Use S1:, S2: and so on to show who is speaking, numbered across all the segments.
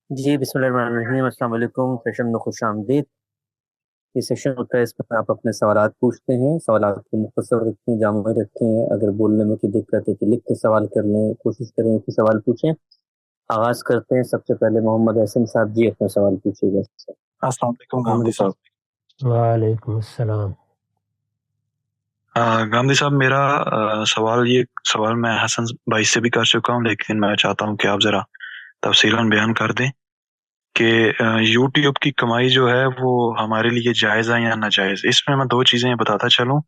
S1: جی بسم اللہ الرحمن الرحیم، السلام علیکم، سیشن میں خوش آمدید۔ یہ سیشن ہوتا ہے، اس میں آپ اپنے سوالات پوچھتے ہیں، سوالات کو مختصر رکھیں، جامع رکھیں، اگر بولنے میں کوئی دقت ہے تو لکھ کے سوال کر لیں، کوشش کریں کہ سوال پوچھیں۔ آغاز کرتے ہیں، سب سے پہلے محمد احسن صاحب جی اپنا سوال پوچھیے گا۔
S2: السلام علیکم گاندھی صاحب۔
S3: وعلیکم السلام۔
S2: گاندھی صاحب، میرا سوال میں حسن بھائی سے بھی کر چکا ہوں، لیکن میں چاہتا ہوں کہ آپ ذرا تفصیلاً بیان کر دیں کہ یوٹیوب کی کمائی جو ہے وہ ہمارے لیے جائز ہے یا ناجائز۔ اس میں دو چیزیں بتاتا چلوں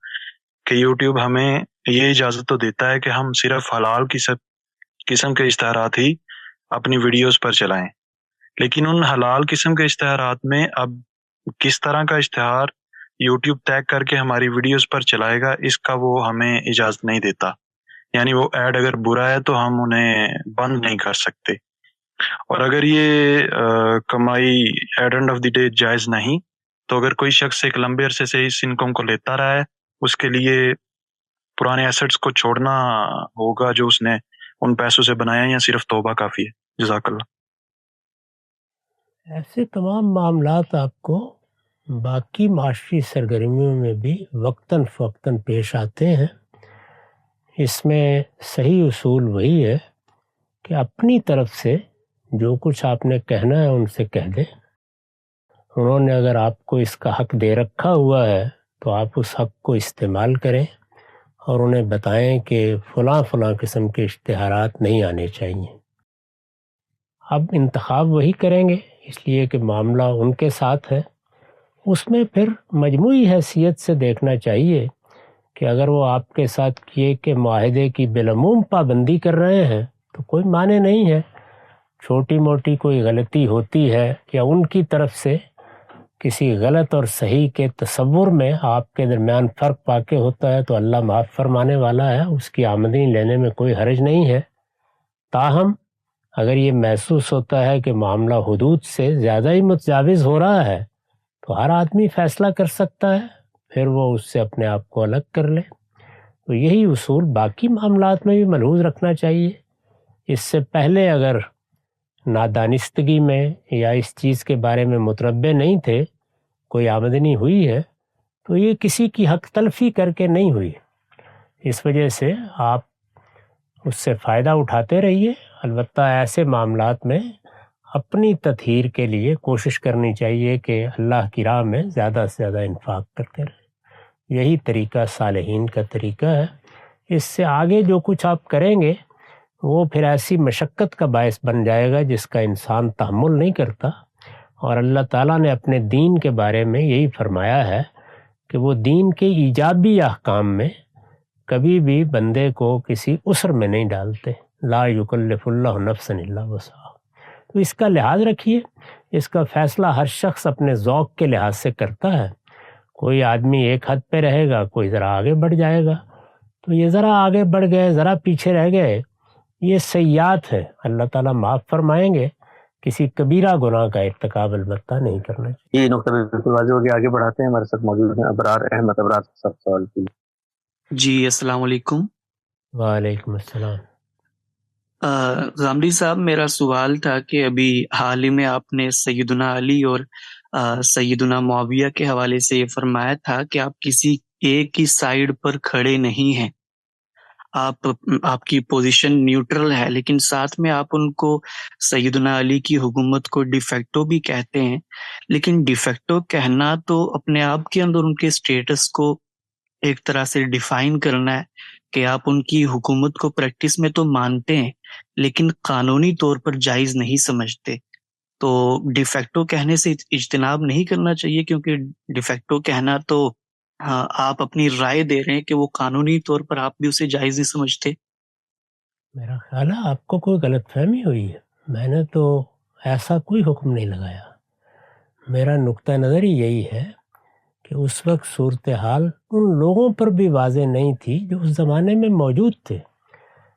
S2: کہ یوٹیوب ہمیں یہ اجازت تو دیتا ہے کہ ہم صرف حلال قسم کے اشتہارات ہی اپنی ویڈیوز پر چلائیں، لیکن ان حلال قسم کے اشتہارات میں اب کس طرح کا اشتہار یوٹیوب ٹیگ کر کے ہماری ویڈیوز پر چلائے گا، اس کا وہ ہمیں اجازت نہیں دیتا۔ یعنی وہ ایڈ اگر برا ہے تو ہم انہیں بند نہیں کر سکتے، اور اگر یہ کمائی at end of the day جائز نہیں، تو اگر کوئی شخص ایک لمبے عرصے سے اس انکم کو لیتا رہا ہے، اس کے لیے پرانے ایسٹس کو چھوڑنا ہوگا جو اس نے ان پیسوں سے بنایا، یا صرف توبہ کافی ہے؟ جزاک اللہ۔
S3: ایسے تمام معاملات آپ کو باقی معاشی سرگرمیوں میں بھی وقتاً فوقتاً پیش آتے ہیں۔ اس میں صحیح اصول وہی ہے کہ اپنی طرف سے جو کچھ آپ نے کہنا ہے ان سے کہہ دیں۔ انہوں نے اگر آپ کو اس کا حق دے رکھا ہوا ہے تو آپ اس حق کو استعمال کریں اور انہیں بتائیں کہ فلاں فلاں قسم کے اشتہارات نہیں آنے چاہیے۔ اب انتخاب وہی کریں گے، اس لیے کہ معاملہ ان کے ساتھ ہے۔ اس میں پھر مجموعی حیثیت سے دیکھنا چاہیے کہ اگر وہ آپ کے ساتھ کیے کہ معاہدے کی بالعموم پابندی کر رہے ہیں تو کوئی معنی نہیں ہے۔ چھوٹی موٹی کوئی غلطی ہوتی ہے یا ان کی طرف سے کسی غلط اور صحیح کے تصور میں آپ کے درمیان فرق واقع ہوتا ہے تو اللہ معاف فرمانے والا ہے، اس کی آمدنی لینے میں کوئی حرج نہیں ہے۔ تاہم اگر یہ محسوس ہوتا ہے کہ معاملہ حدود سے زیادہ ہی متجاوز ہو رہا ہے تو ہر آدمی فیصلہ کر سکتا ہے، پھر وہ اس سے اپنے آپ کو الگ کر لے۔ تو یہی اصول باقی معاملات میں بھی ملحوظ رکھنا چاہیے۔ اس سے پہلے اگر نادانستگی میں یا اس چیز کے بارے میں متربع نہیں تھے، کوئی آمدنی ہوئی ہے تو یہ کسی کی حق تلفی کر کے نہیں ہوئی، اس وجہ سے آپ اس سے فائدہ اٹھاتے رہیے۔ البتہ ایسے معاملات میں اپنی تطہیر کے لیے کوشش کرنی چاہیے کہ اللہ کی راہ میں زیادہ سے زیادہ انفاق کرتے رہیں۔ یہی طریقہ صالحین کا طریقہ ہے۔ اس سے آگے جو کچھ آپ کریں گے وہ پھر ایسی مشقت کا باعث بن جائے گا جس کا انسان تحمل نہیں کرتا، اور اللہ تعالیٰ نے اپنے دین کے بارے میں یہی فرمایا ہے کہ وہ دین کے ایجابی احکام میں کبھی بھی بندے کو کسی عسر میں نہیں ڈالتے۔ لا یکلف اللہ نفسا الا وسعہا۔ تو اس کا لحاظ رکھیے۔ اس کا فیصلہ ہر شخص اپنے ذوق کے لحاظ سے کرتا ہے۔ کوئی آدمی ایک حد پہ رہے گا، کوئی ذرا آگے بڑھ جائے گا۔ تو یہ ذرا آگے بڑھ گئے، ذرا پیچھے رہ گئے، یہ سیئات ہے، اللہ تعالیٰ معاف فرمائیں گے۔ کسی کبیرہ گناہ کا ارتکاب البتہ نہیں کرنا چاہیے۔
S1: یہ نقطہ بالکل واضح ہو گیا، آگے بڑھاتے ہیں۔ ہمارے ساتھ موجود ہیں ابرار احمد۔ ابرار صاحب سوال کیجیے۔
S4: جی السلام علیکم۔
S3: وعلیکم السلام۔
S4: غامدی صاحب، میرا سوال تھا کہ ابھی حال ہی میں آپ نے سیدنا علی اور سیدنا معاویہ کے حوالے سے یہ فرمایا تھا کہ آپ کسی ایک کی سائیڈ پر کھڑے نہیں ہیں، آپ کی پوزیشن نیوٹرل ہے، لیکن ساتھ میں آپ ان کو سیدنا علی کی حکومت کو ڈیفیکٹو بھی کہتے ہیں۔ لیکن ڈیفیکٹو کہنا تو اپنے آپ کے اندر ان کے سٹیٹس کو ایک طرح سے ڈیفائن کرنا ہے کہ آپ ان کی حکومت کو پریکٹس میں تو مانتے ہیں لیکن قانونی طور پر جائز نہیں سمجھتے۔ تو ڈیفیکٹو کہنے سے اجتناب نہیں کرنا چاہیے، کیونکہ ڈیفیکٹو کہنا تو آپ اپنی رائے دے رہے ہیں کہ وہ قانونی طور پر آپ بھی اسے جائز نہیں سمجھتے۔
S3: میرا خیال ہے آپ کو کوئی غلط فہمی ہوئی ہے، میں نے تو ایسا کوئی حکم نہیں لگایا۔ میرا نقطہ نظر ہی یہی ہے کہ اس وقت صورتحال ان لوگوں پر بھی واضح نہیں تھی جو اس زمانے میں موجود تھے۔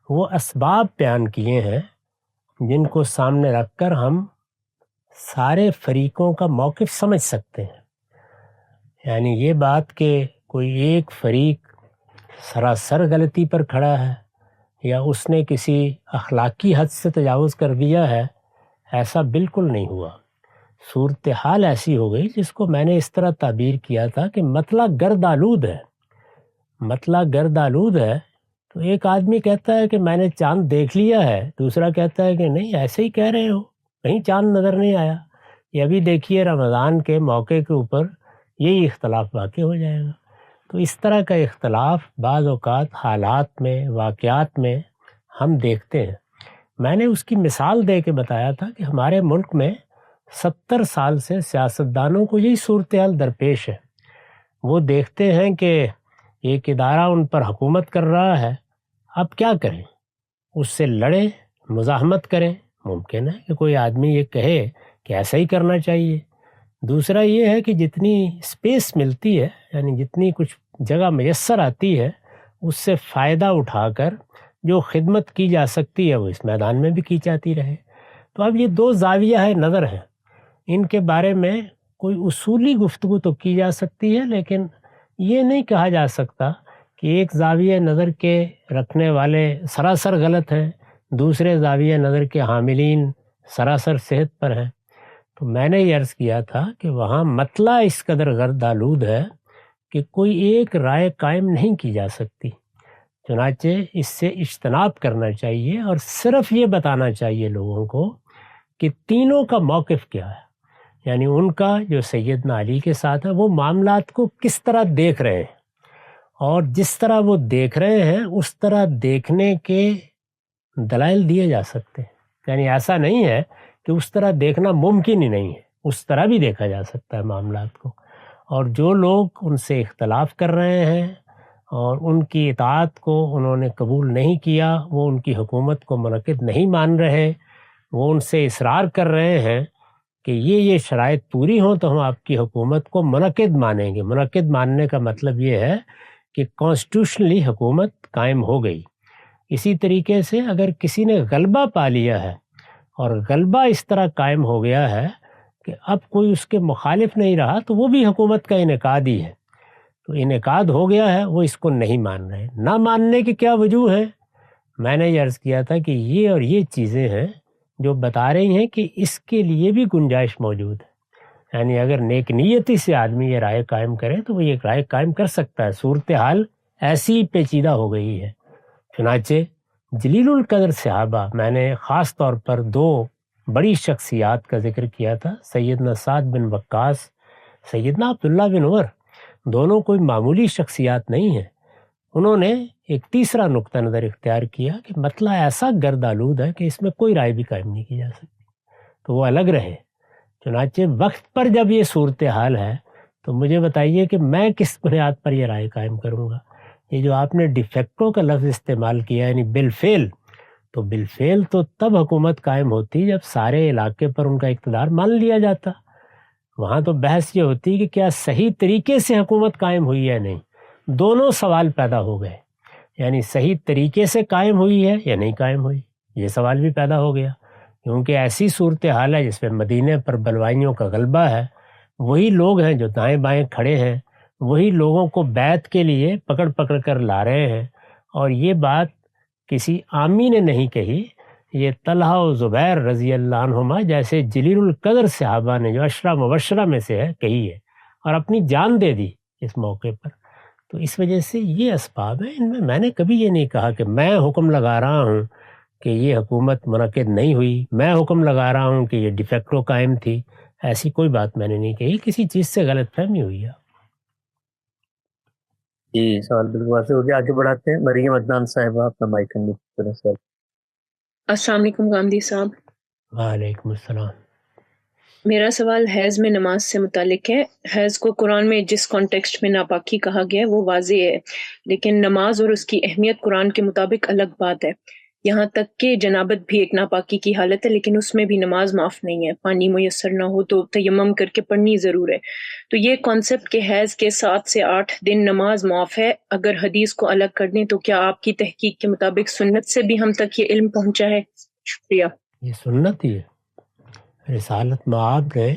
S3: وہ اسباب بیان کیے ہیں جن کو سامنے رکھ کر ہم سارے فریقوں کا موقف سمجھ سکتے ہیں۔ یعنی یہ بات کہ کوئی ایک فریق سراسر غلطی پر کھڑا ہے یا اس نے کسی اخلاقی حد سے تجاوز کر دیا ہے، ایسا بالکل نہیں ہوا۔ صورتحال ایسی ہو گئی جس کو میں نے اس طرح تعبیر کیا تھا کہ مطلع گرد آلود ہے۔ مطلع گرد آلود ہے تو ایک آدمی کہتا ہے کہ میں نے چاند دیکھ لیا ہے، دوسرا کہتا ہے کہ نہیں ایسے ہی کہہ رہے ہو، کہیں چاند نظر نہیں آیا۔ یہ ابھی دیکھیے رمضان کے موقع کے اوپر یہی اختلاف واقع ہو جائے گا۔ تو اس طرح کا اختلاف بعض اوقات حالات میں، واقعات میں ہم دیکھتے ہیں۔ میں نے اس کی مثال دے کے بتایا تھا کہ ہمارے ملک میں 70 سال سے سیاستدانوں کو یہی صورتحال درپیش ہے۔ وہ دیکھتے ہیں کہ ایک ادارہ ان پر حکومت کر رہا ہے، اب کیا کریں؟ اس سے لڑیں، مزاحمت کریں۔ ممکن ہے کہ کوئی آدمی یہ کہے کہ ایسا ہی کرنا چاہیے۔ دوسرا یہ ہے کہ جتنی اسپیس ملتی ہے، یعنی جتنی کچھ جگہ میسر آتی ہے، اس سے فائدہ اٹھا کر جو خدمت کی جا سکتی ہے وہ اس میدان میں بھی کی جاتی رہے۔ تو اب یہ دو زاویہ نظر ہیں، ان کے بارے میں کوئی اصولی گفتگو تو کی جا سکتی ہے، لیکن یہ نہیں کہا جا سکتا کہ ایک زاویہ نظر کے رکھنے والے سراسر غلط ہیں، دوسرے زاویہ نظر کے حاملین سراسر صحت پر ہیں۔ تو میں نے یہ عرض کیا تھا کہ وہاں مطلع اس قدر گرد آلود ہے کہ کوئی ایک رائے قائم نہیں کی جا سکتی۔ چنانچہ اس سے اجتناب کرنا چاہیے اور صرف یہ بتانا چاہیے لوگوں کو کہ تینوں کا موقف کیا ہے، یعنی ان کا جو سیدنا علی کے ساتھ ہے وہ معاملات کو کس طرح دیکھ رہے ہیں، اور جس طرح وہ دیکھ رہے ہیں اس طرح دیکھنے کے دلائل دیے جا سکتے ہیں۔ یعنی ایسا نہیں ہے کہ اس طرح دیکھنا ممکن ہی نہیں ہے، اس طرح بھی دیکھا جا سکتا ہے معاملات کو۔ اور جو لوگ ان سے اختلاف کر رہے ہیں اور ان کی اطاعت کو انہوں نے قبول نہیں کیا، وہ ان کی حکومت کو منعقد نہیں مان رہے، وہ ان سے اصرار کر رہے ہیں کہ یہ شرائط پوری ہوں تو ہم آپ کی حکومت کو منعقد مانیں گے۔ منعقد ماننے کا مطلب یہ ہے کہ کانسٹیٹیوشنلی حکومت قائم ہو گئی۔ اسی طریقے سے اگر کسی نے غلبہ پا لیا ہے اور غلبہ اس طرح قائم ہو گیا ہے کہ اب کوئی اس کے مخالف نہیں رہا، تو وہ بھی حکومت کا انعقاد ہی ہے۔ تو انعقاد ہو گیا ہے، وہ اس کو نہیں مان رہے۔ نہ ماننے کی کیا وجوہ ہے؟ میں نے یہ عرض کیا تھا کہ یہ اور یہ چیزیں ہیں جو بتا رہی ہیں کہ اس کے لیے بھی گنجائش موجود ہے۔ یعنی اگر نیک نیتی سے آدمی یہ رائے قائم کرے تو وہ یہ رائے قائم کر سکتا ہے۔ صورتحال ایسی پیچیدہ ہو گئی ہے۔ چنانچہ جلیل القدر صحابہ، میں نے خاص طور پر دو بڑی شخصیات کا ذکر کیا تھا، سیدنا سعد بن وقاص، سیدنا عبداللہ بن عمر، دونوں کوئی معمولی شخصیات نہیں ہیں۔ انہوں نے ایک تیسرا نقطہ نظر اختیار کیا کہ مطلع ایسا گرد آلود ہے کہ اس میں کوئی رائے بھی قائم نہیں کی جا سکتی، تو وہ الگ رہے۔ چنانچہ وقت پر جب یہ صورتحال ہے تو مجھے بتائیے کہ میں کس بنیاد پر یہ رائے قائم کروں گا؟ یہ جو آپ نے ڈیفیکٹو کا لفظ استعمال کیا، یعنی بالفعل، تو بالفعل تو تب حکومت قائم ہوتی جب سارے علاقے پر ان کا اقتدار مان لیا جاتا۔ وہاں تو بحث یہ ہوتی کہ کیا صحیح طریقے سے حکومت قائم ہوئی ہے نہیں۔ دونوں سوال پیدا ہو گئے، یعنی صحیح طریقے سے قائم ہوئی ہے یا نہیں قائم ہوئی، یہ سوال بھی پیدا ہو گیا، کیونکہ ایسی صورتحال ہے جس میں مدینے پر بلوائیوں کا غلبہ ہے، وہی لوگ ہیں جو دائیں بائیں کھڑے ہیں، وہی لوگوں کو بیعت کے لیے پکڑ پکڑ کر لا رہے ہیں۔ اور یہ بات کسی عامی نے نہیں کہی، یہ طلحہ و زبیر رضی اللہ عنہما جیسے جلیل القدر صحابہ نے، جو عشرہ مبشرہ میں سے ہے، کہی ہے اور اپنی جان دے دی اس موقع پر۔ تو اس وجہ سے یہ اسباب ہیں۔ ان میں نے کبھی یہ نہیں کہا کہ میں حکم لگا رہا ہوں کہ یہ حکومت منعقد نہیں ہوئی، میں حکم لگا رہا ہوں کہ یہ ڈیفیکٹو قائم تھی، ایسی کوئی بات میں نے نہیں کہی۔ کسی چیز سے غلط فہمی ہوئی ہے۔
S1: جی، سوال بالکل واضح ہو گیا، آگے بڑھاتے ہیں۔ مریم عدنان صاحبہ، اپنا مائک انمیوٹ کریں سر۔
S5: السلام علیکم گاندھی صاحب۔
S3: وعلیکم السلام۔
S5: میرا سوال حیض میں نماز سے متعلق ہے۔ حیض کو قرآن میں جس کانٹیکسٹ میں ناپاکی کہا گیا ہے وہ واضح ہے، لیکن نماز اور اس کی اہمیت قرآن کے مطابق الگ بات ہے۔ یہاں تک کہ جنابت بھی ایک ناپاکی کی حالت ہے، لیکن اس میں بھی نماز معاف نہیں ہے۔ پانی میسر نہ ہو تو تیمم کر کے پڑھنی ضرور ہے۔ تو یہ کانسیپٹ کہ حیض کے 7 سے 8 دن نماز معاف ہے، اگر حدیث کو الگ کر دیں تو کیا آپ کی تحقیق کے مطابق سنت سے بھی ہم تک یہ علم پہنچا ہے؟ شکریہ۔
S3: یہ سنت ہی ہے، رسالت معاب نے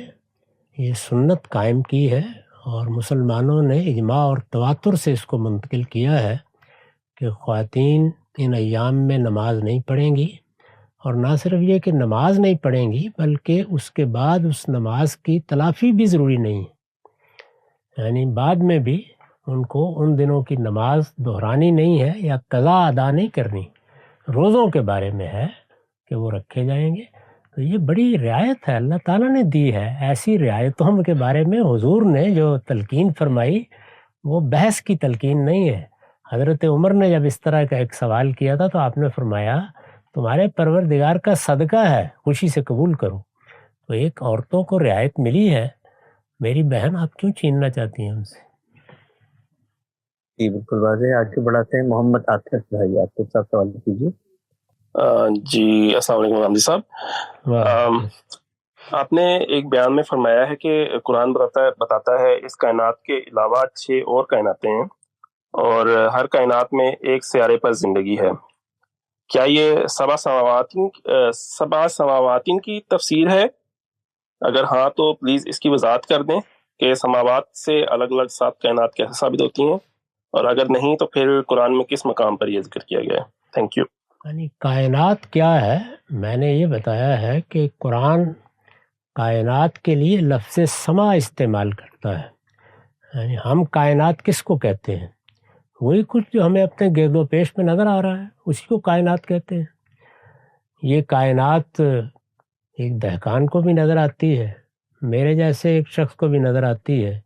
S3: یہ سنت قائم کی ہے، اور مسلمانوں نے اجماع اور تواتر سے اس کو منتقل کیا ہے کہ خواتین ان ایام میں نماز نہیں پڑھیں گی، اور نہ صرف یہ کہ نماز نہیں پڑھیں گی بلکہ اس کے بعد اس نماز کی تلافی بھی ضروری نہیں ہے، یعنی بعد میں بھی ان کو ان دنوں کی نماز دہرانی نہیں ہے یا قضا ادا نہیں کرنی، روزوں کے بارے میں ہے کہ وہ رکھے جائیں گے۔ تو یہ بڑی رعایت ہے اللہ تعالیٰ نے دی ہے، ایسی رعایتوں کے بارے میں حضور نے جو تلقین فرمائی وہ بحث کی تلقین نہیں ہے۔ حضرت عمر نے جب اس طرح کا ایک سوال کیا تھا تو آپ نے فرمایا تمہارے پروردگار کا صدقہ ہے، خوشی سے قبول کرو۔ تو ایک عورتوں کو رعایت ملی ہے، میری بہن آپ کیوں چھیننا چاہتی ہیں ان سے؟
S1: جی بالکل واضح، آگے بڑھاتے ہیں۔ محمد عاطف بھائی آپ کے ساتھ سوال کیجیے۔
S6: جی السلام علیکم حمدی صاحب، آپ نے ایک بیان میں فرمایا ہے کہ قرآن بتاتا ہے اس کائنات کے علاوہ 6 اور کائناتیں ہیں اور ہر کائنات میں ایک سیارے پر زندگی ہے۔ کیا یہ سبع سماواتین کی تفسیر ہے؟ اگر ہاں تو پلیز اس کی وضاحت کر دیں کہ سماوات سے الگ الگ 7 کائنات کیسے ثابت ہوتی ہیں، اور اگر نہیں تو پھر قرآن میں کس مقام پر یہ ذکر کیا گیا ہے؟ Thank you.
S3: یعنی کائنات کیا ہے، میں نے یہ بتایا ہے کہ قرآن کائنات کے لیے لفظ سما استعمال کرتا ہے، یعنی ہم کائنات کس کو کہتے ہیں؟ وہی کچھ جو ہمیں اپنے گرد و پیش میں نظر آ رہا ہے اسی کو کائنات کہتے ہیں۔ یہ کائنات ایک دہقان کو بھی نظر آتی ہے، میرے جیسے ایک شخص کو بھی نظر آتی ہے۔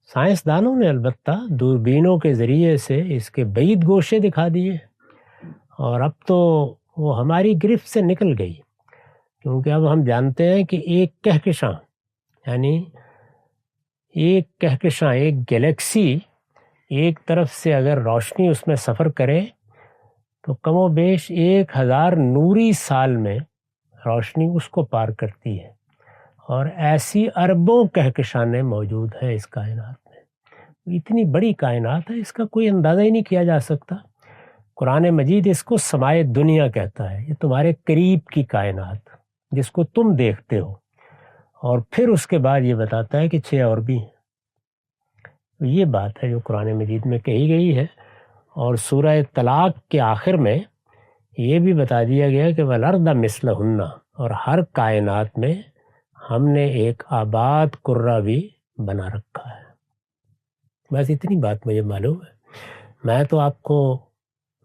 S3: سائنسدانوں نے البتہ دوربینوں کے ذریعے سے اس کے بعید گوشے دکھا دیے، اور اب تو وہ ہماری گرفت سے نکل گئی، کیونکہ اب ہم جانتے ہیں کہ ایک کہکشاں، یعنی ایک کہکشاں، ایک گلیکسی ایک طرف سے اگر روشنی اس میں سفر کرے تو کم و بیش 1000 نوری سال میں روشنی اس کو پار کرتی ہے، اور ایسی اربوں کہکشانیں موجود ہیں اس کائنات میں۔ اتنی بڑی کائنات ہے، اس کا کوئی اندازہ ہی نہیں کیا جا سکتا۔ قرآن مجید اس کو سمائے دنیا کہتا ہے، یہ تمہارے قریب کی کائنات جس کو تم دیکھتے ہو، اور پھر اس کے بعد یہ بتاتا ہے کہ 6 اور بھی ہیں۔ یہ بات ہے جو قرآن مجید میں کہی گئی ہے، اور سورہ طلاق کے آخر میں یہ بھی بتا دیا گیا کہ وَالْأَرْضَ مِثْلَهُنَّ، اور ہر کائنات میں ہم نے ایک آباد قرہ بھی بنا رکھا ہے۔ بس اتنی بات مجھے معلوم ہے، میں تو آپ کو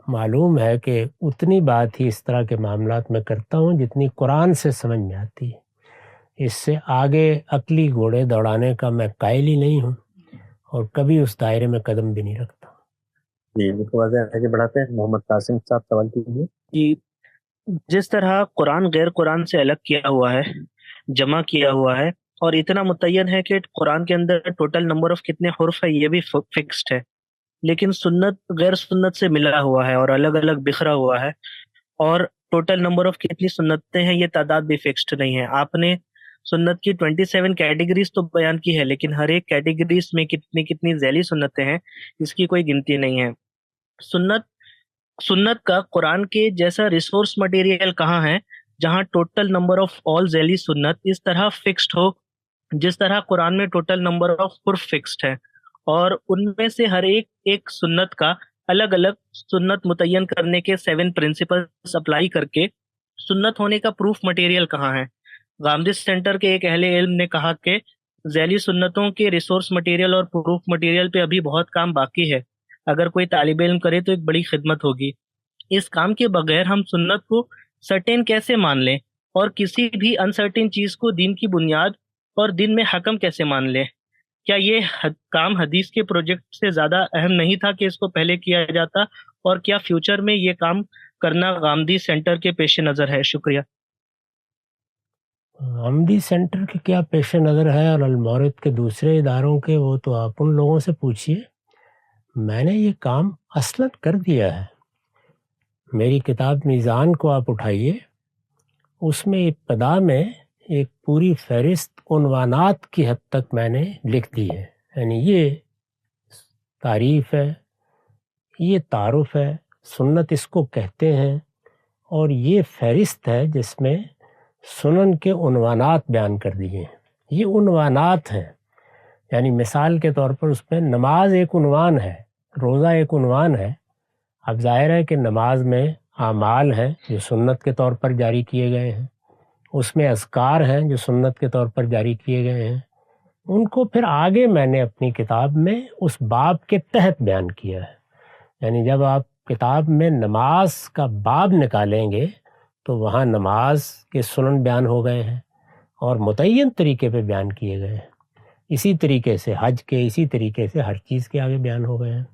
S3: معلوم ہے کہ اتنی بات ہی اس طرح کے معاملات میں کرتا ہوں جتنی قرآن سے سمجھ میں آتی ہے۔ اس سے آگے عقلی گھوڑے دوڑانے کا میں قائل ہی نہیں ہوں، اور کبھی اس دائرے میں قدم بھی نہیں رکھتا۔
S1: جی بالکل واضح، آگے بڑھاتے ہیں۔ محمد قاسم صاحب سوال کیجیے۔
S7: جی، جس طرح قرآن غیر قرآن سے الگ کیا ہوا ہے، جمع کیا ہوا ہے، اور اتنا متعین ہے کہ قرآن کے اندر ٹوٹل نمبر آف کتنے حرف ہے یہ بھی فکسڈ ہے، لیکن سنت غیر سنت سے ملا ہوا ہے اور الگ الگ بکھرا ہوا ہے، اور ٹوٹل نمبر آف کتنی سنتیں ہیں یہ تعداد بھی فکسڈ نہیں ہے۔ آپ نے سنت کی 27 کیٹیگریز تو بیان کی ہے، لیکن ہر ایک کیٹیگریز میں کتنی ذیلی سنتیں ہیں اس کی کوئی گنتی نہیں ہے۔ سنت کا قرآن کے جیسا ریسورس مٹیریل کہاں ہے جہاں ٹوٹل نمبر آف آل ذیلی سنت اس طرح فکسڈ ہو جس طرح قرآن میں ٹوٹل نمبر آف حرف فکسڈ ہے، اور ان میں سے ہر ایک سنت کا الگ الگ سنت متعین کرنے کے 7 پرنسپلز اپلائی کر کے سنت ہونے کا پروف مٹیریل کہاں ہے۔ غامدی سینٹر کے ایک اہل علم نے کہا کہ ذیلی سنتوں کے ریسورس مٹیریل اور پروف مٹیریل پہ ابھی بہت کام باقی ہے، اگر کوئی طالب علم کرے تو ایک بڑی خدمت ہوگی۔ اس کام کے بغیر ہم سنت کو سرٹین کیسے مان لیں، اور کسی بھی انسرٹین چیز کو دین کی بنیاد اور دین میں حکم کیسے مان لیں؟ کیا یہ کام حدیث کے پروجیکٹ سے زیادہ اہم نہیں تھا کہ اس کو پہلے کیا جاتا، اور کیا فیوچر میں یہ کام کرنا غامدی سینٹر کے پیش نظر ہے؟ شکریہ۔
S3: غامدی سینٹر کے کیا پیش نظر ہے اور المورد کے دوسرے اداروں کے، وہ تو آپ ان لوگوں سے پوچھیے۔ میں نے یہ کام اصلاً کر دیا ہے۔ میری کتاب میزان کو آپ اٹھائیے، اس میں ابتدا میں ایک پوری فہرست عنوانات کی حد تک میں نے لکھ دی ہے، یعنی یہ تعریف ہے، یہ تعارف ہے، سنت اس کو کہتے ہیں، اور یہ فہرست ہے جس میں سنن کے عنوانات بیان کر دیے ہیں۔ یہ عنوانات ہیں، یعنی مثال کے طور پر اس میں نماز ایک عنوان ہے، روزہ ایک عنوان ہے۔ اب ظاہر ہے کہ نماز میں اعمال ہیں جو سنت کے طور پر جاری کیے گئے ہیں، اس میں اذکار ہیں جو سنت کے طور پر جاری کیے گئے ہیں، ان کو پھر آگے میں نے اپنی کتاب میں اس باب کے تحت بیان کیا ہے. یعنی جب آپ کتاب میں نماز کا باب نکالیں گے تو وہاں نماز کے سنن بیان ہو گئے ہیں اور متعین طریقے پہ بیان کیے گئے ہیں. اسی طریقے سے حج کے، اسی طریقے سے ہر چیز کے آگے بیان ہو گئے ہیں.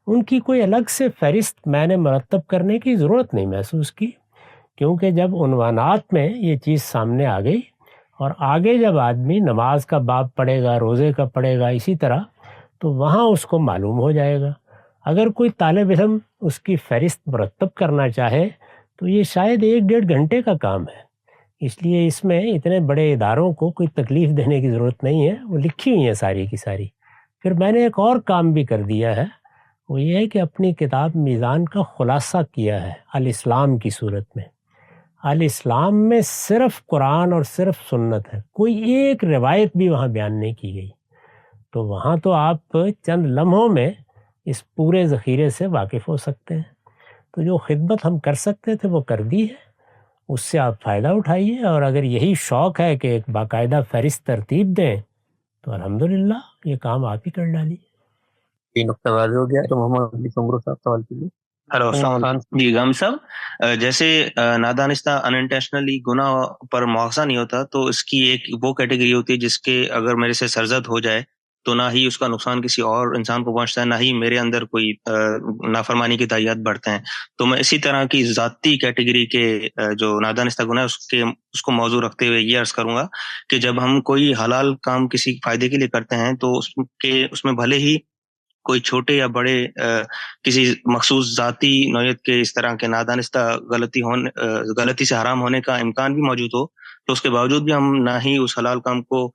S3: ان کی کوئی الگ سے فہرست میں نے مرتب کرنے کی ضرورت نہیں محسوس کی، کیونکہ جب عنوانات میں یہ چیز سامنے آ گئی اور آگے جب آدمی نماز کا باب پڑھے گا، روزے کا پڑھے گا، اسی طرح، تو وہاں اس کو معلوم ہو جائے گا. اگر کوئی طالب علم اس کی فہرست مرتب کرنا چاہے تو یہ شاید 1-1.5 گھنٹے کا کام ہے. اس لیے اس میں اتنے بڑے اداروں کو کوئی تکلیف دینے کی ضرورت نہیں ہے، وہ لکھی ہوئی ہیں ساری کی ساری. پھر میں نے ایک اور کام بھی کر دیا ہے، وہ یہ ہے کہ اپنی کتاب میزان کا خلاصہ کیا ہے الاسلام کی صورت میں. الاسلام میں صرف قرآن اور صرف سنت ہے، کوئی ایک روایت بھی وہاں بیان نہیں کی گئی. تو وہاں تو آپ چند لمحوں میں اس پورے ذخیرے سے واقف ہو سکتے ہیں. تو جو خدمت ہم کر سکتے تھے وہ کر دی ہے، اس سے آپ فائدہ اٹھائیے. اور اگر یہی شوق ہے کہ ایک باقاعدہ فہرست ترتیب دیں تو الحمدللہ یہ کام آپ ہی کر ڈالیے.
S1: یہ نقطہ واضح ہو گیا. تو محمد علی سنگرو صاحب سوال کیجیے.
S8: ہلو السلام علیکم. جی غام صاحب، جیسے نادانستہ انٹینشنلی گناہ پر مواخذہ نہیں ہوتا، تو اس کی ایک وہ کیٹیگری ہوتی ہے جس کے اگر میرے سے سرزد ہو جائے تو نہ ہی اس کا نقصان کسی اور انسان کو پہنچتا ہے، نہ ہی میرے اندر کوئی نافرمانی کے تحیات بڑھتے ہیں. تو میں اسی طرح کی ذاتی کیٹیگری کے جو نادانستہ گناہ اس کو موضوع رکھتے ہوئے یہ عرض کروں گا کہ جب ہم کوئی حلال کام کسی فائدے کے لیے کرتے ہیں تو اس میں بھلے ہی کوئی چھوٹے یا بڑے کسی مخصوص ذاتی نوعیت کے اس طرح کے نادانستہ غلطی سے حرام ہونے کا امکان بھی موجود ہو، تو اس کے باوجود بھی ہم نہ ہی اس حلال کام کو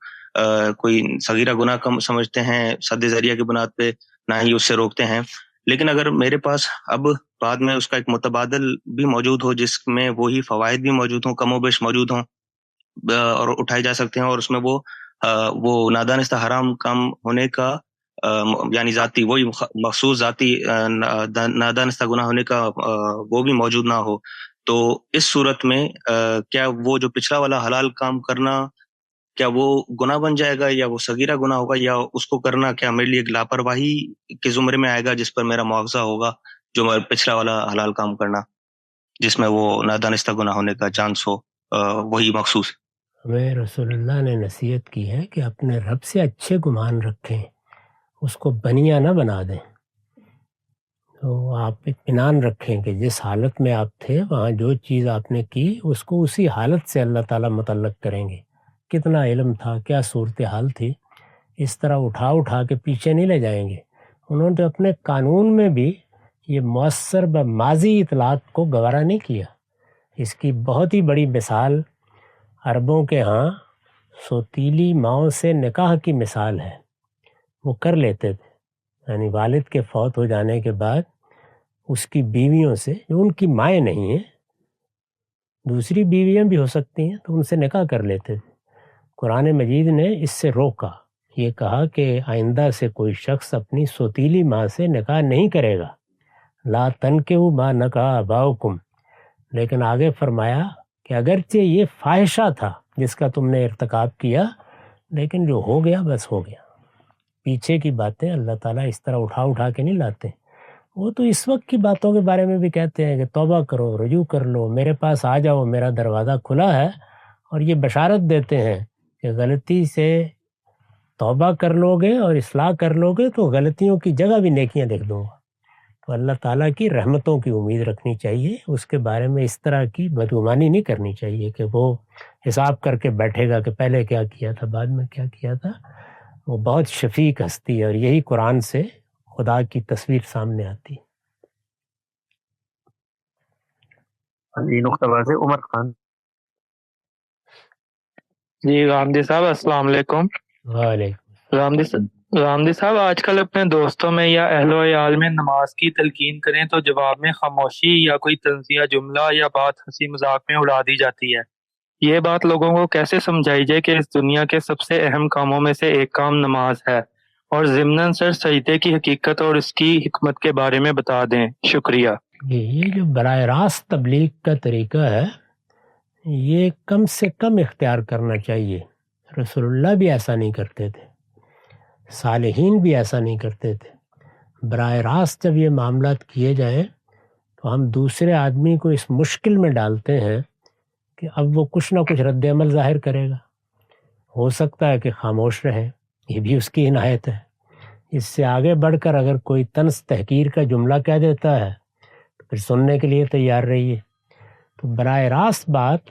S8: کوئی صغیرہ گناہ کم سمجھتے ہیں سد ذریعہ کی بنیاد پہ، نہ ہی اس سے روکتے ہیں. لیکن اگر میرے پاس اب بعد میں اس کا ایک متبادل بھی موجود ہو جس میں وہی فوائد بھی موجود ہوں، کم و بیش موجود ہوں اور اٹھائے جا سکتے ہیں، اور اس میں وہ نادانستہ حرام کام ہونے کا یعنی ذاتی وہی مخصوص ذاتی نادانستہ گناہ ہونے کا وہ بھی موجود نہ ہو، تو اس صورت میں کیا وہ جو پچھلا والا حلال کام کرنا کیا وہ گناہ بن جائے گا یا وہ صغیرہ گناہ ہوگا، یا اس کو کرنا کیا میرے لیے ایک لاپرواہی کے زمرے میں آئے گا جس پر میرا مواخذہ ہوگا، جو پچھلا والا حلال کام کرنا جس میں وہ نادانستہ گناہ ہونے کا چانس ہو وہی مخصوص.
S3: ہمیں رسول اللہ نے نصیحت کی ہے کہ اپنے رب سے اچھے گمان رکھیں، اس کو بنیا نہ بنا دیں. تو آپ اطمینان رکھیں کہ جس حالت میں آپ تھے وہاں جو چیز آپ نے کی اس کو اسی حالت سے اللہ تعالیٰ متعلق کریں گے. کتنا علم تھا، کیا صورتحال تھی، اس طرح اٹھا کے پیچھے نہیں لے جائیں گے. انہوں نے اپنے قانون میں بھی یہ مؤثر بماضی اطلاعات کو گوارا نہیں کیا. اس کی بہت ہی بڑی مثال عربوں کے ہاں سوتیلی ماؤں سے نکاح کی مثال ہے. وہ کر لیتے تھے، یعنی والد کے فوت ہو جانے کے بعد اس کی بیویوں سے جو ان کی مائیں نہیں ہیں، دوسری بیویاں بھی ہو سکتی ہیں، تو ان سے نکاح کر لیتے تھے. قرآن مجید نے اس سے روکا، یہ کہا کہ آئندہ سے کوئی شخص اپنی سوتیلی ماں سے نکاح نہیں کرے گا. لا تنکحوا ما نکح آباؤکم. لیکن آگے فرمایا کہ اگرچہ یہ فاحشہ تھا جس کا تم نے ارتکاب کیا، لیکن جو ہو گیا بس ہو گیا. پیچھے کی باتیں اللہ تعالیٰ اس طرح اٹھا کے نہیں لاتے. وہ تو اس وقت کی باتوں کے بارے میں بھی کہتے ہیں کہ توبہ کرو، رجوع کر لو، میرے پاس آ جاؤ، میرا دروازہ کھلا ہے. اور یہ بشارت دیتے ہیں کہ غلطی سے توبہ کر لو گے اور اصلاح کر لو گے تو غلطیوں کی جگہ بھی نیکیاں لکھ دوں گا. تو اللہ تعالیٰ کی رحمتوں کی امید رکھنی چاہیے. اس کے بارے میں اس طرح کی بدگمانی نہیں کرنی چاہیے کہ وہ حساب کر کے بیٹھے گا کہ پہلے کیا کیا تھا، بعد میں کیا کیا تھا. وہ بہت شفیق ہستی ہے اور یہی قرآن سے خدا کی تصویر سامنے آتی.
S1: یہ نقطہ واضح. عمر خان.
S9: جی غامدی صاحب السلام علیکم.
S3: وعلیکم.
S9: غامدی صاحب، آج کل اپنے دوستوں میں یا اہل و عیال میں نماز کی تلقین کریں تو جواب میں خاموشی یا کوئی تنزیہ جملہ یا بات ہنسی مذاق میں اڑا دی جاتی ہے. یہ بات لوگوں کو کیسے سمجھائی جائے کہ اس دنیا کے سب سے اہم کاموں میں سے ایک کام نماز ہے، اور ضمناً سر سجدے کی حقیقت اور اس کی حکمت کے بارے میں بتا دیں. شکریہ.
S3: یہ جو براہ راست تبلیغ کا طریقہ ہے یہ کم سے کم اختیار کرنا چاہیے. رسول اللہ بھی ایسا نہیں کرتے تھے، صالحین بھی ایسا نہیں کرتے تھے. براہ راست جب یہ معاملات کیے جائیں تو ہم دوسرے آدمی کو اس مشکل میں ڈالتے ہیں کہ اب وہ کچھ نہ کچھ رد عمل ظاہر کرے گا. ہو سکتا ہے کہ خاموش رہے، یہ بھی اس کی عنایت ہے. اس سے آگے بڑھ کر اگر کوئی طنز تحقیر کا جملہ کہہ دیتا ہے تو پھر سننے کے لیے تیار رہیے. تو براہ راست بات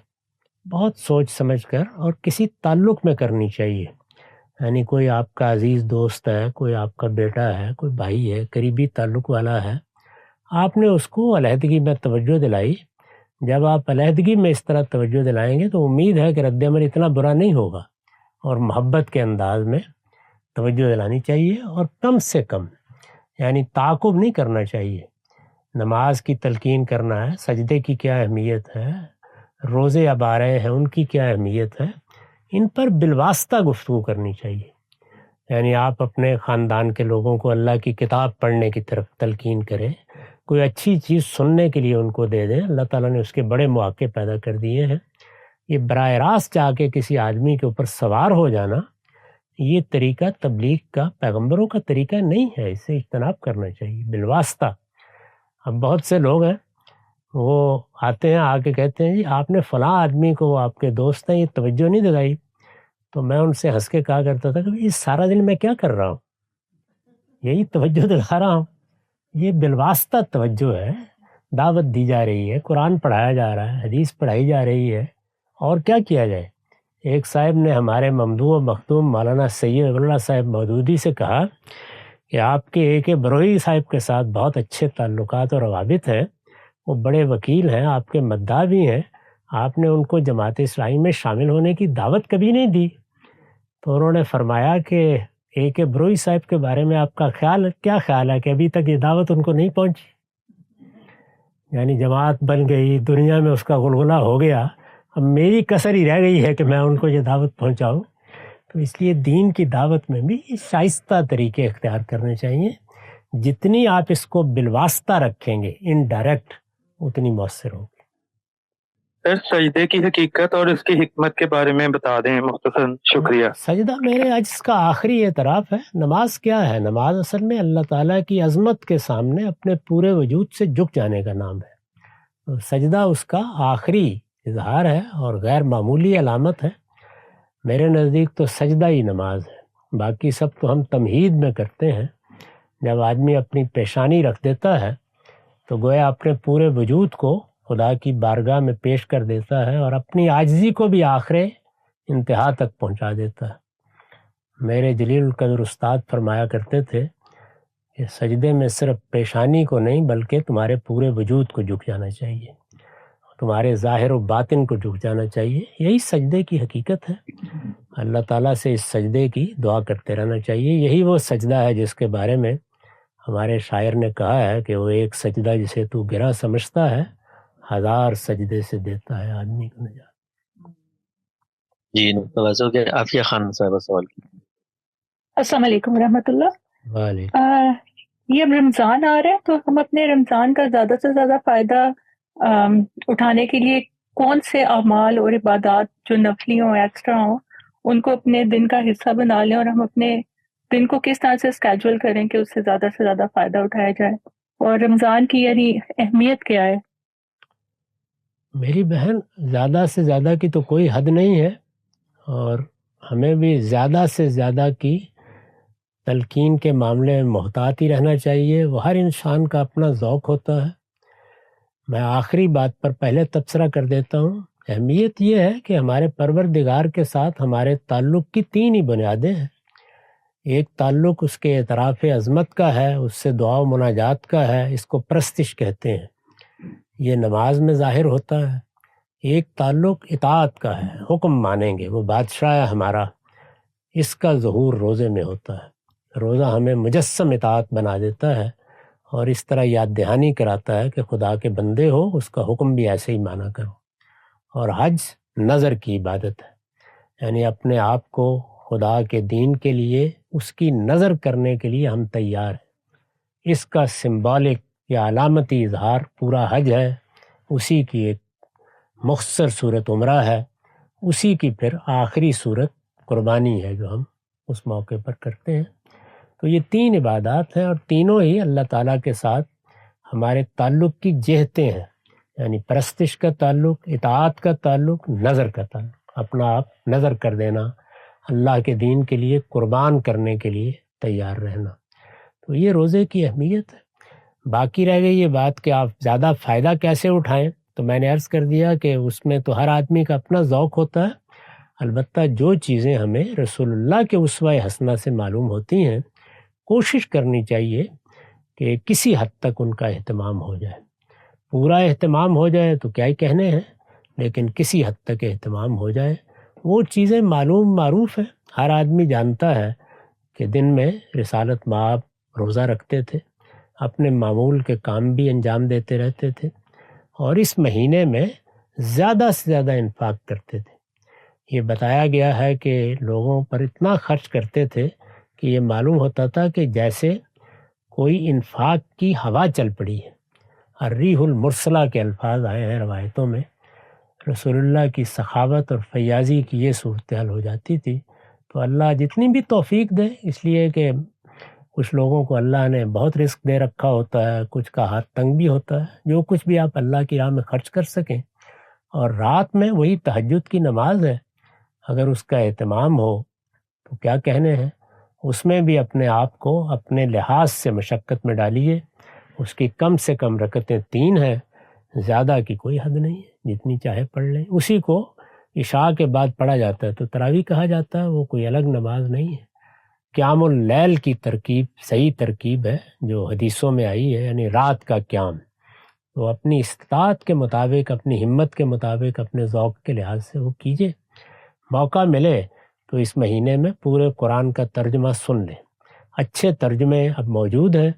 S3: بہت سوچ سمجھ کر اور کسی تعلق میں کرنی چاہیے. یعنی کوئی آپ کا عزیز دوست ہے، کوئی آپ کا بیٹا ہے، کوئی بھائی ہے، قریبی تعلق والا ہے، آپ نے اس کو علیحدگی میں توجہ دلائی. جب آپ علیحدگی میں اس طرح توجہ دلائیں گے تو امید ہے کہ رد عمل اتنا برا نہیں ہوگا، اور محبت کے انداز میں توجہ دلانی چاہیے. اور کم سے کم یعنی تعاقب نہیں کرنا چاہیے. نماز کی تلقین کرنا ہے، سجدے کی کیا اہمیت ہے، روزے اب آ رہے ہیں ان کی کیا اہمیت ہے، ان پر بالواسطہ گفتگو کرنی چاہیے. یعنی آپ اپنے خاندان کے لوگوں کو اللہ کی کتاب پڑھنے کی طرف تلقین کریں، کوئی اچھی چیز سننے کے لیے ان کو دے دیں. اللہ تعالیٰ نے اس کے بڑے مواقع پیدا کر دیے ہیں. یہ براہ راست جا کے کسی آدمی کے اوپر سوار ہو جانا، یہ طریقہ تبلیغ کا، پیغمبروں کا طریقہ نہیں ہے. اس سے اجتناب کرنا چاہیے بالواسطہ. اب بہت سے لوگ ہیں وہ آتے ہیں، آ کے کہتے ہیں جی آپ نے فلاں آدمی کو، وہ آپ کے دوست ہیں، یہ توجہ نہیں دلائی. تو میں ان سے ہنس کے کہا کرتا تھا کہ اس سارا دن میں کیا کر رہا ہوں، یہی توجہ دلا رہا ہوں. یہ بالواسطہ توجہ ہے. دعوت دی جا رہی ہے، قرآن پڑھایا جا رہا ہے، حدیث پڑھائی جا رہی ہے، اور کیا کیا جائے. ایک صاحب نے ہمارے ممدوح و مختوم مولانا سید اللہ صاحب مودودی سے کہا کہ آپ کے اے کے بروئی صاحب کے ساتھ بہت اچھے تعلقات اور روابط ہیں، وہ بڑے وکیل ہیں، آپ کے مدعا بھی ہیں، آپ نے ان کو جماعت اسلامی میں شامل ہونے کی دعوت کبھی نہیں دی. تو انہوں نے فرمایا کہ اے کے بروئی صاحب کے بارے میں آپ کا کیا خیال ہے کہ ابھی تک یہ دعوت ان کو نہیں پہنچی. یعنی جماعت بن گئی، دنیا میں اس کا غلغلہ ہو گیا، اب میری کسر ہی رہ گئی ہے کہ میں ان کو یہ دعوت پہنچاؤں. تو اس لیے دین کی دعوت میں بھی شائستہ طریقے اختیار کرنے چاہیے. جتنی آپ اس کو بالواسطہ رکھیں گے، انڈائریکٹ، اتنی مؤثر ہوگی.
S9: سر سجدے کی حقیقت اور اس کی حکمت کے بارے میں بتا دیں مختصر. شکریہ.
S3: سجدہ میرے عجز کا آخری اعتراف ہے. نماز کیا ہے؟ نماز اصل میں اللہ تعالیٰ کی عظمت کے سامنے اپنے پورے وجود سے جھک جانے کا نام ہے. سجدہ اس کا آخری اظہار ہے اور غیر معمولی علامت ہے. میرے نزدیک تو سجدہ ہی نماز ہے. باقی سب تو ہم تمہید میں کرتے ہیں. جب آدمی اپنی پیشانی رکھ دیتا ہے تو گویا اپنے پورے وجود کو خدا کی بارگاہ میں پیش کر دیتا ہے اور اپنی عاجزی کو بھی آخر انتہا تک پہنچا دیتا ہے. میرے جلیل القدر استاد فرمایا کرتے تھے کہ سجدے میں صرف پیشانی کو نہیں بلکہ تمہارے پورے وجود کو جھک جانا چاہیے، تمہارے ظاہر و باطن کو جھک جانا چاہیے. یہی سجدے کی حقیقت ہے. اللہ تعالیٰ سے اس سجدے کی دعا کرتے رہنا چاہیے. یہی وہ سجدہ ہے جس کے بارے میں ہمارے شاعر نے کہا ہے کہ وہ ایک سجدہ جسے تو گرا سمجھتا ہے، 1000 سجدے سے دیتا ہے آدمی کو نجات.
S10: جی توجہ کے عافیہ خان صاحبہ سوال کی.
S11: السلام علیکم ورحمۃ اللہ.
S3: وعلیکم.
S11: یہ اب رمضان آ رہا ہے تو ہم اپنے رمضان کا زیادہ سے زیادہ فائدہ اٹھانے کے لیے کون سے اعمال اور عبادات جو نفلی ہوں، ایکسٹرا ہوں، ان کو اپنے دن کا حصہ بنا لیں، اور ہم اپنے دن کو کس طرح سے اسکیجول کریں کہ اس سے زیادہ فائدہ اٹھایا جائے، اور رمضان کی یعنی اہمیت کیا ہے؟
S3: میری بہن، زیادہ سے زیادہ کی تو کوئی حد نہیں ہے، اور ہمیں بھی زیادہ سے زیادہ کی تلقین کے معاملے میں محتاط ہی رہنا چاہیے. وہ ہر انسان کا اپنا ذوق ہوتا ہے. میں آخری بات پر پہلے تبصرہ کر دیتا ہوں. اہمیت یہ ہے کہ ہمارے پروردگار کے ساتھ ہمارے تعلق کی 3 ہی بنیادیں ہیں. ایک تعلق اس کے اعتراف عظمت کا ہے، اس سے دعا و مناجات کا ہے، اس کو پرستش کہتے ہیں، یہ نماز میں ظاہر ہوتا ہے. ایک تعلق اطاعت کا ہے، حکم مانیں گے، وہ بادشاہ ہے ہمارا، اس کا ظہور روزے میں ہوتا ہے. روزہ ہمیں مجسم اطاعت بنا دیتا ہے اور اس طرح یاد دہانی کراتا ہے کہ خدا کے بندے ہو، اس کا حکم بھی ایسے ہی مانا کرو. اور حج نظر کی عبادت ہے، یعنی اپنے آپ کو خدا کے دین کے لیے اس کی نظر کرنے کے لیے ہم تیار ہیں. اس کا سمبولک یا علامتی اظہار پورا حج ہے، اسی کی ایک مختصر صورت عمرہ ہے، اسی کی پھر آخری صورت قربانی ہے جو ہم اس موقع پر کرتے ہیں۔ تو یہ 3 عبادات ہیں، اور تینوں ہی اللہ تعالیٰ کے ساتھ ہمارے تعلق کی جہتیں ہیں، یعنی پرستش کا تعلق، اطاعت کا تعلق، نظر کا تعلق، اپنا آپ نظر کر دینا، اللہ کے دین کے لیے قربان کرنے کے لیے تیار رہنا۔ تو یہ روزے کی اہمیت ہے۔ باقی رہ گئی یہ بات کہ آپ زیادہ فائدہ کیسے اٹھائیں، تو میں نے عرض کر دیا کہ اس میں تو ہر آدمی کا اپنا ذوق ہوتا ہے، البتہ جو چیزیں ہمیں رسول اللہ کے اسوہ حسنہ سے معلوم ہوتی ہیں کوشش کرنی چاہیے کہ کسی حد تک ان کا اہتمام ہو جائے۔ پورا اہتمام ہو جائے تو کیا ہی کہنے ہیں، لیکن کسی حد تک اہتمام ہو جائے۔ وہ چیزیں معروف ہیں، ہر آدمی جانتا ہے کہ دن میں رسالت مآب روزہ رکھتے تھے، اپنے معمول کے کام بھی انجام دیتے رہتے تھے، اور اس مہینے میں زیادہ سے زیادہ انفاق کرتے تھے۔ یہ بتایا گیا ہے کہ لوگوں پر اتنا خرچ کرتے تھے کہ یہ معلوم ہوتا تھا کہ جیسے کوئی انفاق کی ہوا چل پڑی ہے۔ الریح المرسلہ کے الفاظ آئے ہیں روایتوں میں۔ رسول اللہ کی سخاوت اور فیاضی کی یہ صورتحال ہو جاتی تھی۔ تو اللہ جتنی بھی توفیق دے، اس لیے کہ کچھ لوگوں کو اللہ نے بہت رزق دے رکھا ہوتا ہے، کچھ کا ہاتھ تنگ بھی ہوتا ہے، جو کچھ بھی آپ اللہ کی راہ میں خرچ کر سکیں۔ اور رات میں وہی تہجد کی نماز ہے، اگر اس کا اہتمام ہو تو کیا کہنے ہیں، اس میں بھی اپنے آپ کو اپنے لحاظ سے مشقت میں ڈالیے۔ اس کی کم سے کم رکعتیں 3 ہیں، زیادہ کی کوئی حد نہیں ہے، جتنی چاہے پڑھ لیں۔ اسی کو عشاء کے بعد پڑھا جاتا ہے تو تراویح کہا جاتا ہے، وہ کوئی الگ نماز نہیں ہے۔ قیام اللیل کی ترکیب صحیح ترکیب ہے جو حدیثوں میں آئی ہے، یعنی رات کا قیام۔ تو اپنی استطاعت کے مطابق، اپنی ہمت کے مطابق، اپنے ذوق کے لحاظ سے وہ کیجیے۔ موقع ملے تو اس مہینے میں پورے قرآن کا ترجمہ سن لیں۔ اچھے ترجمے اب موجود ہیں،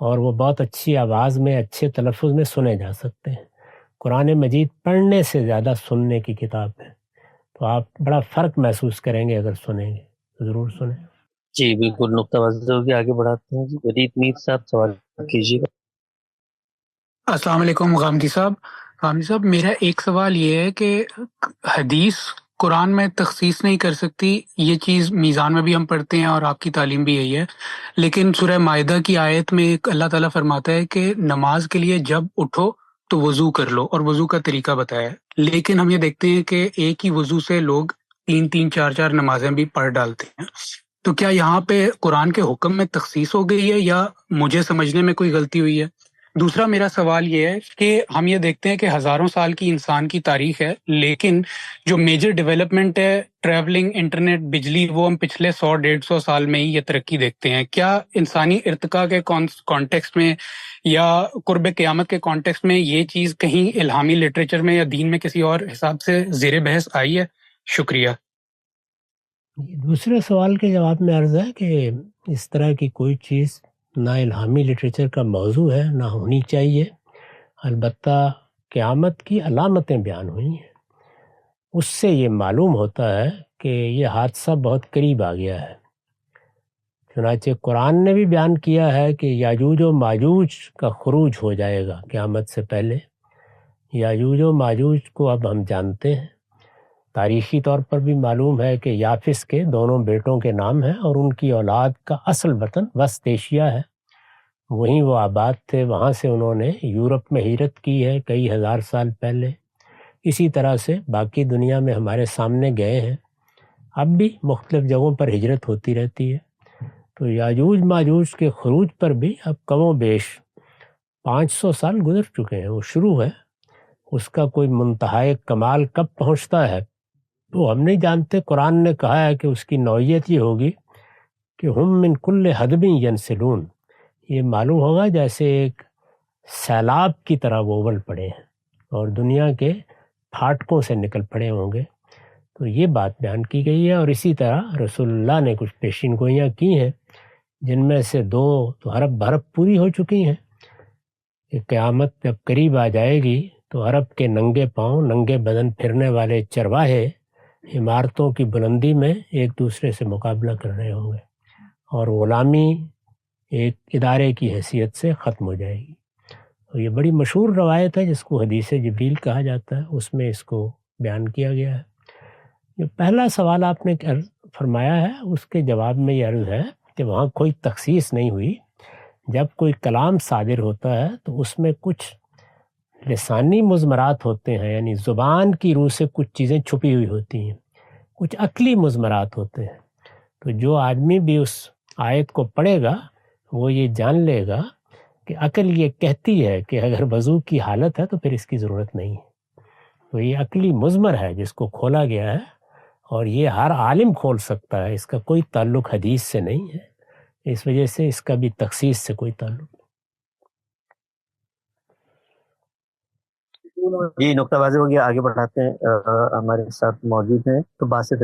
S3: اور وہ بہت اچھی آواز میں، اچھے تلفظ میں سنے جا سکتے ہیں۔ قرآن مجید پڑھنے سے زیادہ سننے کی کتاب ہے، تو آپ بڑا فرق محسوس کریں گے اگر سنیں گے، ضرور سنیں۔
S10: جی بالکل، نقطہ واضح ہو گیا، آگے بڑھاتے ہیں۔ جی ولید میر صاحب سوال کیجیے گا۔
S12: السلام علیکم غامدی صاحب، میرا ایک سوال یہ ہے کہ حدیث قرآن میں تخصیص نہیں کر سکتی، یہ چیز میزان میں بھی ہم پڑھتے ہیں اور آپ کی تعلیم بھی یہی ہے، لیکن سورہ مائدہ کی آیت میں ایک اللہ تعالیٰ فرماتا ہے کہ نماز کے لیے جب اٹھو تو وضو کر لو، اور وضو کا طریقہ بتایا ہے، لیکن ہم یہ دیکھتے ہیں کہ ایک ہی وضو سے لوگ 3 4 نمازیں بھی پڑھ ڈالتے ہیں۔ تو کیا یہاں پہ قرآن کے حکم میں تخصیص ہو گئی ہے یا مجھے سمجھنے میں کوئی غلطی ہوئی ہے؟ دوسرا میرا سوال یہ ہے کہ ہم یہ دیکھتے ہیں کہ ہزاروں سال کی انسان کی تاریخ ہے، لیکن جو میجر ڈیولپمنٹ ہے، ٹریولنگ، انٹرنیٹ، بجلی، وہ ہم پچھلے 100-150 سال میں ہی یہ ترقی دیکھتے ہیں۔ کیا انسانی ارتقاء کے کانٹیکسٹ میں یا قرب قیامت کے کانٹیکسٹ میں یہ چیز کہیں الہامی لٹریچر میں یا دین میں کسی اور حساب سے زیر بحث آئی ہے؟ شکریہ۔
S3: دوسرے سوال کے جواب میں عرض ہے کہ اس طرح کی کوئی چیز نہ الہامی لٹریچر کا موضوع ہے، نہ ہونی چاہیے، البتہ قیامت کی علامتیں بیان ہوئی ہیں، اس سے یہ معلوم ہوتا ہے کہ یہ حادثہ بہت قریب آ گیا ہے۔ چنانچہ قرآن نے بھی بیان کیا ہے کہ یاجوج و ماجوج کا خروج ہو جائے گا قیامت سے پہلے۔ یاجوج و ماجوج کو اب ہم جانتے ہیں، تاریخی طور پر بھی معلوم ہے کہ یافس کے دونوں بیٹوں کے نام ہیں، اور ان کی اولاد کا اصل وطن وسط ایشیا ہے، وہیں وہ آباد تھے، وہاں سے انہوں نے یورپ میں ہجرت کی ہے کئی ہزار سال پہلے۔ اسی طرح سے باقی دنیا میں ہمارے سامنے گئے ہیں، اب بھی مختلف جگہوں پر ہجرت ہوتی رہتی ہے۔ تو یاجوج ماجوج کے خروج پر بھی اب کم و بیش 500 سال گزر چکے ہیں، وہ شروع ہے، اس کا کوئی منتہائے کمال کب پہنچتا ہے تو ہم نہیں جانتے۔ قرآن نے کہا ہے کہ اس کی نوعیت یہ ہوگی کہ ہم من کل حدب ینسلون، یہ معلوم ہوگا جیسے ایک سیلاب کی طرح وہ ابل پڑے ہیں اور دنیا کے پھاٹکوں سے نکل پڑے ہوں گے۔ تو یہ بات بیان کی گئی ہے، اور اسی طرح رسول اللہ نے کچھ پیشین گوئیاں کی ہیں، جن میں سے 2 تو عرب بھرب پوری ہو چکی ہیں کہ قیامت جب قریب آ جائے گی تو عرب کے ننگے پاؤں، ننگے بدن پھرنے والے چرواہے عمارتوں کی بلندی میں ایک دوسرے سے مقابلہ کر رہے ہوں گے، اور غلامی ایک ادارے کی حیثیت سے ختم ہو جائے گی۔ یہ بڑی مشہور روایت ہے جس کو حدیث جبریل کہا جاتا ہے، اس میں اس کو بیان کیا گیا ہے۔ جو پہلا سوال آپ نے فرمایا ہے اس کے جواب میں یہ عرض ہے کہ وہاں کوئی تخصیص نہیں ہوئی۔ جب کوئی کلام صادر ہوتا ہے تو اس میں کچھ لسانی مضمرات ہوتے ہیں، یعنی زبان کی روح سے کچھ چیزیں چھپی ہوئی ہوتی ہیں، کچھ عقلی مضمرات ہوتے ہیں۔ تو جو آدمی بھی اس آیت کو پڑھے گا وہ یہ جان لے گا کہ عقل یہ کہتی ہے کہ اگر وضو کی حالت ہے تو پھر اس کی ضرورت نہیں ہے۔ تو یہ عقلی مضمر ہے جس کو کھولا گیا ہے، اور یہ ہر عالم کھول سکتا ہے، اس کا کوئی تعلق حدیث سے نہیں ہے، اس وجہ سے اس کا بھی تخصیص سے کوئی تعلق نہیں۔
S1: جی نقطہ واضح ہو گیا، آگے بڑھاتے ہیں۔ ہمارے ساتھ موجود ہیں تو باسط۔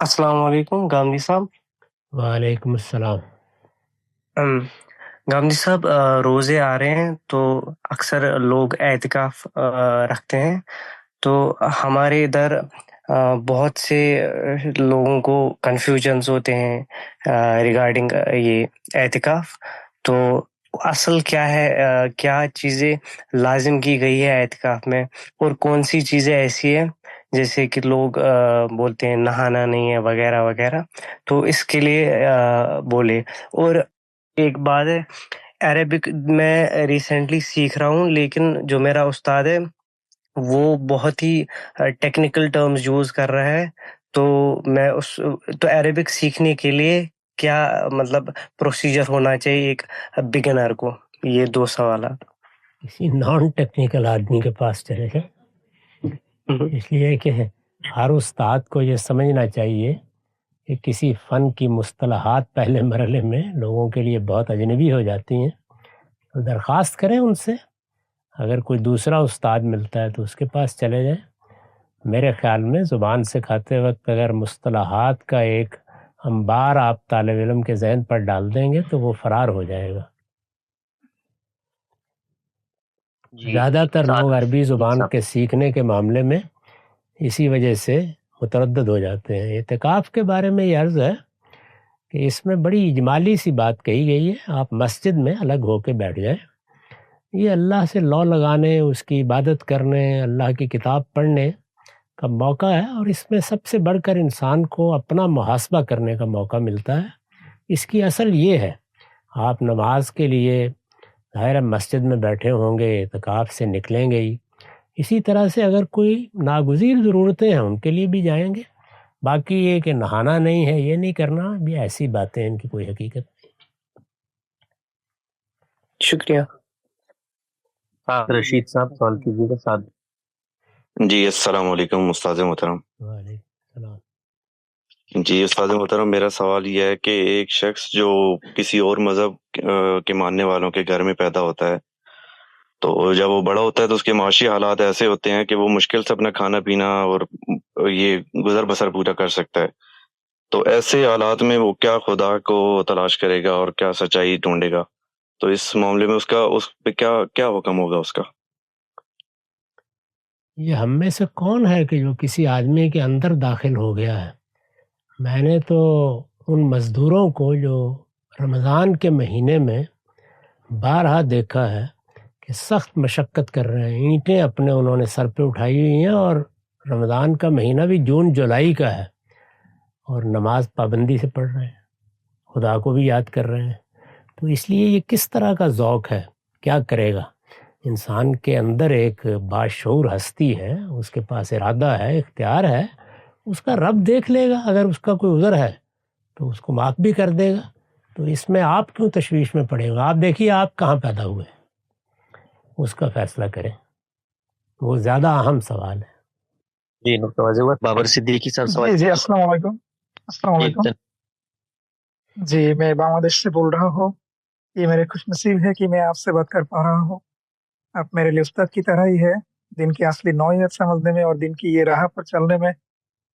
S13: السلام علیکم گاندھی صاحب۔
S3: وعلیکم السلام۔
S13: گاندھی صاحب، روزے آ رہے ہیں تو اکثر لوگ اعتکاف رکھتے ہیں، تو ہمارے ادھر بہت سے لوگوں کو کنفیوژنز ہوتے ہیں ریگارڈنگ یہ اعتکاف۔ تو اصل کیا ہے، کیا چیزیں لازم کی گئی ہے اعتکاف میں، اور کون سی چیزیں ایسی ہیں جیسے کہ لوگ بولتے ہیں نہانا نہیں ہے وغیرہ وغیرہ، تو اس کے لیے بولے۔ اور ایک بات ہے، عربک میں ریسنٹلی سیکھ رہا ہوں، لیکن جو میرا استاد ہے وہ بہت ہی ٹیکنیکل ٹرمز یوز کر رہا ہے، تو میں تو عربک سیکھنے کے لیے کیا مطلب پروسیجر ہونا چاہیے ایک بگنر کو؟ یہ دو سوالات۔
S3: کسی نان ٹیکنیکل آدمی کے پاس چلے جائیں، اس لیے کہ ہر استاد کو یہ سمجھنا چاہیے کہ کسی فن کی مصطلحات پہلے مرحلے میں لوگوں کے لیے بہت اجنبی ہو جاتی ہیں، تو درخواست کریں ان سے، اگر کوئی دوسرا استاد ملتا ہے تو اس کے پاس چلے جائیں۔ میرے خیال میں زبان سکھاتے وقت اگر مصطلحات کا ایک انبار آپ طالب علم کے ذہن پر ڈال دیں گے تو وہ فرار ہو جائے گا۔ زیادہ تر لوگ عربی زبان کے سیکھنے کے معاملے میں اسی وجہ سے متردد ہو جاتے ہیں۔ اعتکاف کے بارے میں یہ عرض ہے کہ اس میں بڑی اجمالی سی بات کہی گئی ہے، آپ مسجد میں الگ ہو کے بیٹھ جائیں۔ یہ اللہ سے لو لگانے، اس کی عبادت کرنے، اللہ کی کتاب پڑھنے کا موقع ہے، اور اس میں سب سے بڑھ کر انسان کو اپنا محاسبہ کرنے کا موقع ملتا ہے۔ اس کی اصل یہ ہے، آپ نماز کے لیے ظاہر مسجد میں بیٹھے ہوں گے، اعتکاف سے نکلیں گے ہی، اسی طرح سے اگر کوئی ناگزیر ضرورتیں ہیں ان کے لیے بھی جائیں گے۔ باقی یہ کہ نہانا نہیں ہے، یہ نہیں کرنا، بھی ایسی باتیں ان کی کوئی حقیقت نہیں۔
S13: شکریہ۔
S1: رشید صاحب سوال کیجیے گا ساتھ۔
S14: جی السلام علیکم استاد محترم۔
S3: وعلیکم السلام۔
S14: جی استاد محترم، میرا سوال یہ ہے کہ ایک شخص جو کسی اور مذہب کے ماننے والوں کے گھر میں پیدا ہوتا ہے، تو جب وہ بڑا ہوتا ہے تو اس کے معاشی حالات ایسے ہوتے ہیں کہ وہ مشکل سے اپنا کھانا پینا اور یہ گزر بسر پورا کر سکتا ہے، تو ایسے حالات میں وہ کیا خدا کو تلاش کرے گا اور کیا سچائی ڈھونڈے گا؟ تو اس معاملے میں اس پہ کیا حکم ہوگا اس کا؟
S3: یہ ہم میں سے کون ہے کہ جو کسی آدمی کے اندر داخل ہو گیا ہے؟ میں نے تو ان مزدوروں کو جو رمضان کے مہینے میں بارہا دیکھا ہے کہ سخت مشقت کر رہے ہیں، اینٹیں اپنے انہوں نے سر پہ اٹھائی ہوئی ہیں، اور رمضان کا مہینہ بھی جون جولائی کا ہے، اور نماز پابندی سے پڑھ رہے ہیں، خدا کو بھی یاد کر رہے ہیں۔ تو اس لیے یہ کس طرح کا ذوق ہے، کیا کرے گا؟ انسان کے اندر ایک باشعور ہستی ہے، اس کے پاس ارادہ ہے، اختیار ہے، اس کا رب دیکھ لے گا، اگر اس کا کوئی عذر ہے تو اس کو معاف بھی کر دے گا۔ تو اس میں آپ کیوں تشویش میں پڑے گا؟ آپ دیکھیے آپ کہاں پیدا ہوئے، اس کا فیصلہ کریں، وہ زیادہ اہم سوال ہے۔
S1: جی نقطہ واضح ہوا۔
S10: بابر صدیقی صاحب سوال۔
S15: جی السلام علیکم۔ السلام علیکم جی، میں بنگلہ دیش سے بول رہا ہوں۔ یہ میرے خوش نصیب ہے کہ میں آپ سے بات کر پا رہا ہوں۔ آپ میرے لیے استاد کی طرح ہی ہے، دن کی اصلی نوعیت سمجھنے میں اور دن کی یہ راہ پر چلنے میں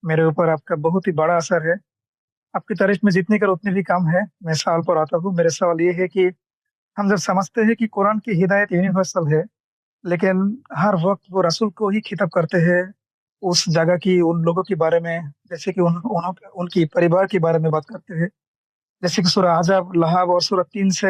S15: میرے اوپر آپ کا بہت ہی بڑا اثر ہے۔ آپ کی تعریف میں جتنی کر اتنی بھی کم ہے۔ میں سوال پر آتا ہوں۔ میرے سوال یہ ہے کہ ہم جب سمجھتے ہیں کہ قرآن کی ہدایت یونیورسل ہے، لیکن ہر وقت وہ رسول کو ہی خطاب کرتے ہیں اس جگہ کی، ان لوگوں کے بارے میں، جیسے کہ ان کی پریوار کے بارے میں بات کرتے ہیں، جیسے کہ سورہ احزاب، لہاب اور سورہ 3 سے